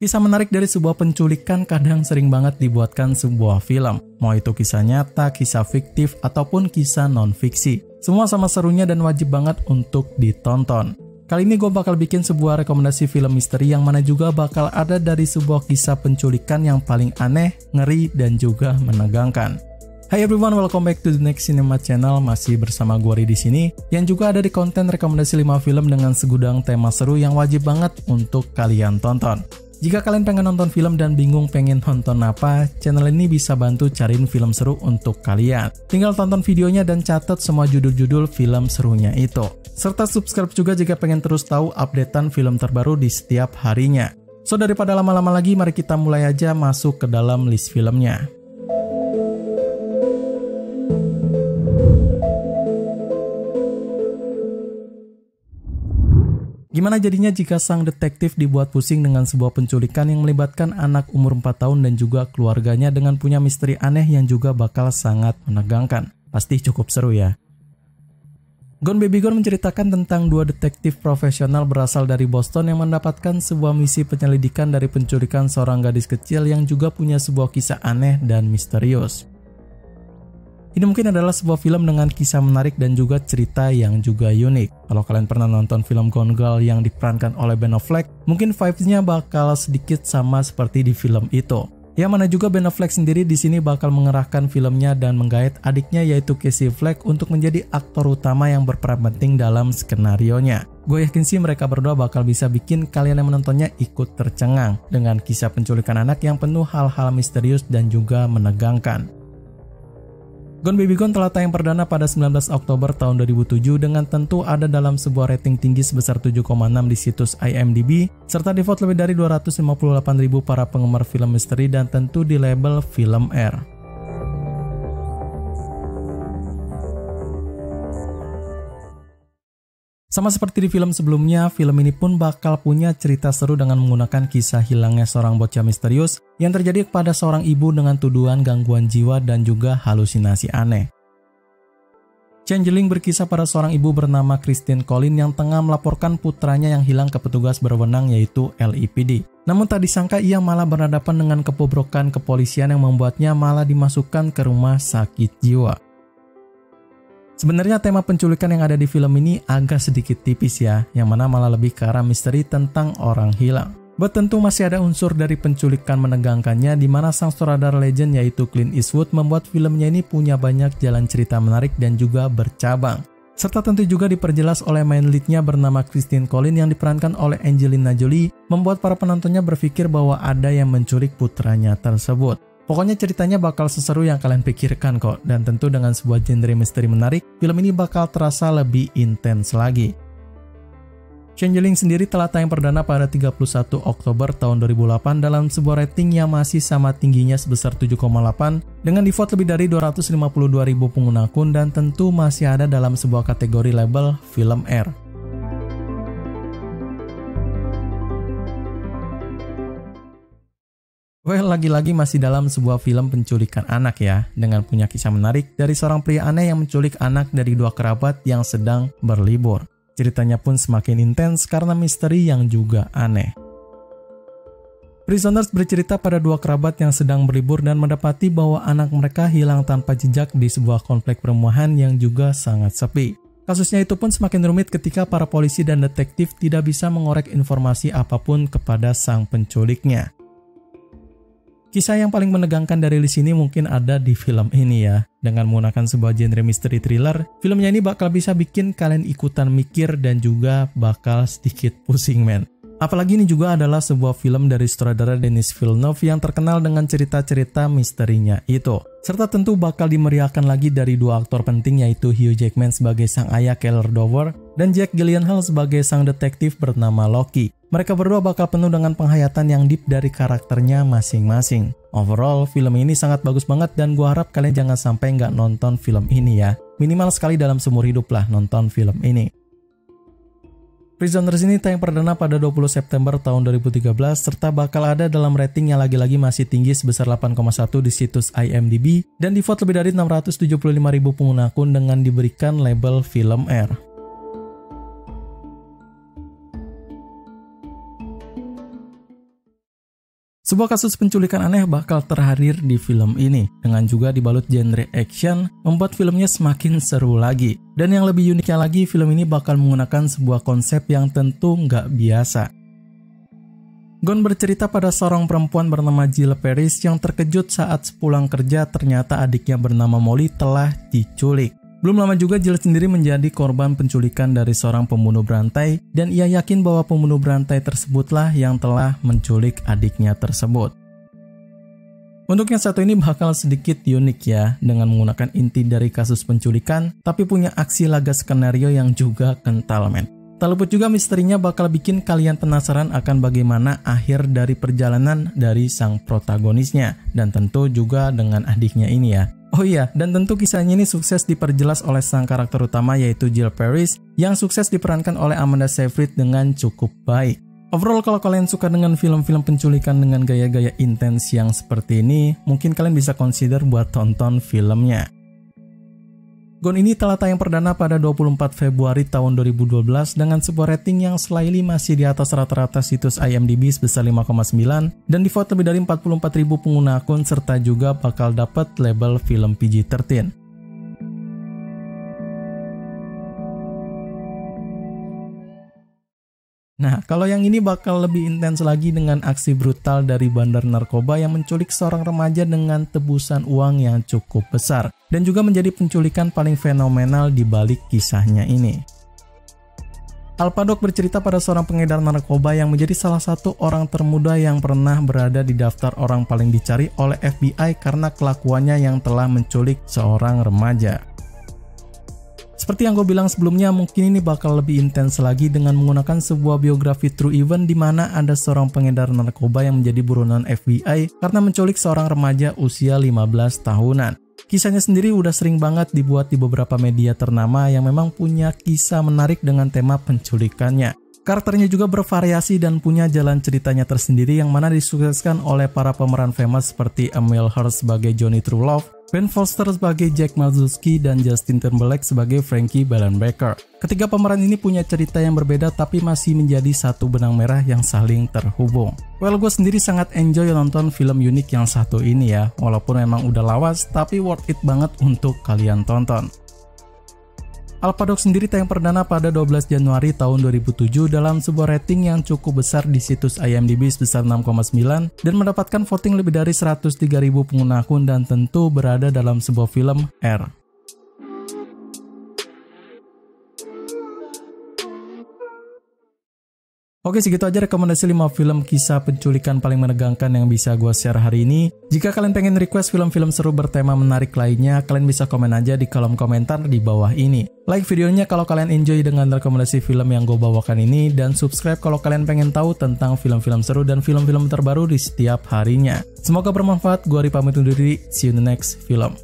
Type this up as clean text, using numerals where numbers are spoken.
Kisah menarik dari sebuah penculikan kadang sering banget dibuatkan sebuah film. Mau itu kisah nyata, kisah fiktif, ataupun kisah non-fiksi. Semua sama serunya dan wajib banget untuk ditonton. Kali ini gue bakal bikin sebuah rekomendasi film misteri yang mana juga bakal ada dari sebuah kisah penculikan yang paling aneh, ngeri, dan juga menegangkan. Hai everyone, welcome back to the Next Cinema Channel. Masih bersama gue di sini yang juga ada di konten rekomendasi 5 film dengan segudang tema seru yang wajib banget untuk kalian tonton. Jika kalian pengen nonton film dan bingung pengen nonton apa, channel ini bisa bantu cariin film seru untuk kalian. Tinggal tonton videonya dan catat semua judul-judul film serunya itu. Serta subscribe juga jika pengen terus tahu updatean film terbaru di setiap harinya. So daripada lama-lama lagi, mari kita mulai aja masuk ke dalam list filmnya. Gimana jadinya jika sang detektif dibuat pusing dengan sebuah penculikan yang melibatkan anak umur 4 tahun dan juga keluarganya dengan punya misteri aneh yang juga bakal sangat menegangkan. Pasti cukup seru ya. Gone Baby Gone menceritakan tentang dua detektif profesional berasal dari Boston yang mendapatkan sebuah misi penyelidikan dari penculikan seorang gadis kecil yang juga punya sebuah kisah aneh dan misterius. Ini mungkin adalah sebuah film dengan kisah menarik dan juga cerita yang juga unik. Kalau kalian pernah nonton film Gone Girl yang diperankan oleh Ben Affleck, mungkin vibes-nya bakal sedikit sama seperti di film itu. Yang mana juga Ben Affleck sendiri di sini bakal mengerahkan filmnya dan menggait adiknya yaitu Casey Affleck untuk menjadi aktor utama yang berperan penting dalam skenarionya. Gue yakin sih mereka berdua bakal bisa bikin kalian yang menontonnya ikut tercengang dengan kisah penculikan anak yang penuh hal-hal misterius dan juga menegangkan. Gone Baby Gone telah tayang perdana pada 19 Oktober tahun 2007 dengan tentu ada dalam sebuah rating tinggi sebesar 7,6 di situs IMDb serta di-vote lebih dari 258.000 para penggemar film misteri dan tentu di label film R. Sama seperti di film sebelumnya, film ini pun bakal punya cerita seru dengan menggunakan kisah hilangnya seorang bocah misterius yang terjadi kepada seorang ibu dengan tuduhan gangguan jiwa dan juga halusinasi aneh. Changeling berkisah pada seorang ibu bernama Christine Collin yang tengah melaporkan putranya yang hilang ke petugas berwenang yaitu LAPD. Namun tak disangka ia malah berhadapan dengan kebobrokan kepolisian yang membuatnya malah dimasukkan ke rumah sakit jiwa. Sebenarnya tema penculikan yang ada di film ini agak sedikit tipis ya, yang mana malah lebih ke arah misteri tentang orang hilang. But tentu masih ada unsur dari penculikan menegangkannya di mana sang sutradara legend yaitu Clint Eastwood membuat filmnya ini punya banyak jalan cerita menarik dan juga bercabang. Serta tentu juga diperjelas oleh main lead-nya bernama Christine Collin yang diperankan oleh Angelina Jolie, membuat para penontonnya berpikir bahwa ada yang menculik putranya tersebut. Pokoknya ceritanya bakal seseru yang kalian pikirkan kok, dan tentu dengan sebuah genre misteri menarik, film ini bakal terasa lebih intens lagi. Changeling sendiri telah tayang perdana pada 31 Oktober tahun 2008 dalam sebuah rating yang masih sama tingginya sebesar 7,8 dengan di-vote lebih dari 252.000 pengguna akun dan tentu masih ada dalam sebuah kategori label film R. Well, lagi-lagi masih dalam sebuah film penculikan anak ya, dengan punya kisah menarik dari seorang pria aneh yang menculik anak dari dua kerabat yang sedang berlibur. Ceritanya pun semakin intens karena misteri yang juga aneh. Prisoners bercerita pada dua kerabat yang sedang berlibur dan mendapati bahwa anak mereka hilang tanpa jejak di sebuah komplek perumahan yang juga sangat sepi. Kasusnya itu pun semakin rumit ketika para polisi dan detektif tidak bisa mengorek informasi apapun kepada sang penculiknya. Kisah yang paling menegangkan dari list ini mungkin ada di film ini ya. Dengan menggunakan sebuah genre misteri thriller, filmnya ini bakal bisa bikin kalian ikutan mikir dan juga bakal sedikit pusing men. Apalagi ini juga adalah sebuah film dari sutradara Denis Villeneuve yang terkenal dengan cerita-cerita misterinya itu. Serta tentu bakal dimeriahkan lagi dari dua aktor penting yaitu Hugh Jackman sebagai sang ayah Keller Dover dan Jack Gyllenhaal sebagai sang detektif bernama Loki. Mereka berdua bakal penuh dengan penghayatan yang deep dari karakternya masing-masing. Overall, film ini sangat bagus banget dan gua harap kalian jangan sampai nggak nonton film ini ya. Minimal sekali dalam seumur hidup lah nonton film ini. Prisoners ini tayang perdana pada 20 September tahun 2013 serta bakal ada dalam rating yang lagi-lagi masih tinggi sebesar 8,1 di situs IMDb dan di-vote lebih dari 675.000 pengguna akun dengan diberikan label film R. Sebuah kasus penculikan aneh bakal terhadir di film ini, dengan juga dibalut genre action, membuat filmnya semakin seru lagi. Dan yang lebih uniknya lagi, film ini bakal menggunakan sebuah konsep yang tentu nggak biasa. Gone bercerita pada seorang perempuan bernama Jill Paris yang terkejut saat sepulang kerja ternyata adiknya bernama Molly telah diculik. Belum lama juga Jill sendiri menjadi korban penculikan dari seorang pembunuh berantai dan ia yakin bahwa pembunuh berantai tersebutlah yang telah menculik adiknya tersebut. Untuk yang satu ini bakal sedikit unik ya, dengan menggunakan inti dari kasus penculikan tapi punya aksi laga skenario yang juga kental men. Tak luput juga misterinya bakal bikin kalian penasaran akan bagaimana akhir dari perjalanan dari sang protagonisnya dan tentu juga dengan adiknya ini ya. Oh iya, dan tentu kisahnya ini sukses diperjelas oleh sang karakter utama yaitu Jill Paris yang sukses diperankan oleh Amanda Seyfried dengan cukup baik. Overall kalau kalian suka dengan film-film penculikan dengan gaya-gaya intens yang seperti ini, mungkin kalian bisa consider buat tonton filmnya. Gone ini telah tayang perdana pada 24 Februari tahun 2012 dengan sebuah rating yang slightly masih di atas rata-rata situs IMDb sebesar 5,9 dan di-vote lebih dari 44.000 pengguna akun serta juga bakal dapat label film PG-13. Nah, kalau yang ini bakal lebih intens lagi dengan aksi brutal dari bandar narkoba yang menculik seorang remaja dengan tebusan uang yang cukup besar dan juga menjadi penculikan paling fenomenal di balik kisahnya ini. Al Paddock bercerita pada seorang pengedar narkoba yang menjadi salah satu orang termuda yang pernah berada di daftar orang paling dicari oleh FBI karena kelakuannya yang telah menculik seorang remaja. Seperti yang gue bilang sebelumnya, mungkin ini bakal lebih intens lagi dengan menggunakan sebuah biografi true event di mana ada seorang pengedar narkoba yang menjadi buronan FBI karena menculik seorang remaja usia 15 tahunan. Kisahnya sendiri udah sering banget dibuat di beberapa media ternama yang memang punya kisah menarik dengan tema penculikannya. Karakternya juga bervariasi dan punya jalan ceritanya tersendiri yang mana disukseskan oleh para pemeran famous seperti Emil Hirsch sebagai Johnny True Love, Ben Foster sebagai Jack Malzutsky, dan Justin Timberlake sebagai Frankie Ballenbaker. Ketiga pemeran ini punya cerita yang berbeda tapi masih menjadi satu benang merah yang saling terhubung. Well, gue sendiri sangat enjoy nonton film unik yang satu ini ya, walaupun memang udah lawas tapi worth it banget untuk kalian tonton. Al Paddock sendiri tayang perdana pada 12 Januari tahun 2007 dalam sebuah rating yang cukup besar di situs IMDb sebesar 6,9 dan mendapatkan voting lebih dari 103.000 pengguna akun dan tentu berada dalam sebuah film R. Oke, segitu aja rekomendasi 5 film kisah penculikan paling menegangkan yang bisa gue share hari ini. Jika kalian pengen request film-film seru bertema menarik lainnya, kalian bisa komen aja di kolom komentar di bawah ini. Like videonya kalau kalian enjoy dengan rekomendasi film yang gue bawakan ini, dan subscribe kalau kalian pengen tahu tentang film-film seru dan film-film terbaru di setiap harinya. Semoga bermanfaat, gue Ari pamit undur diri, see you in the next film.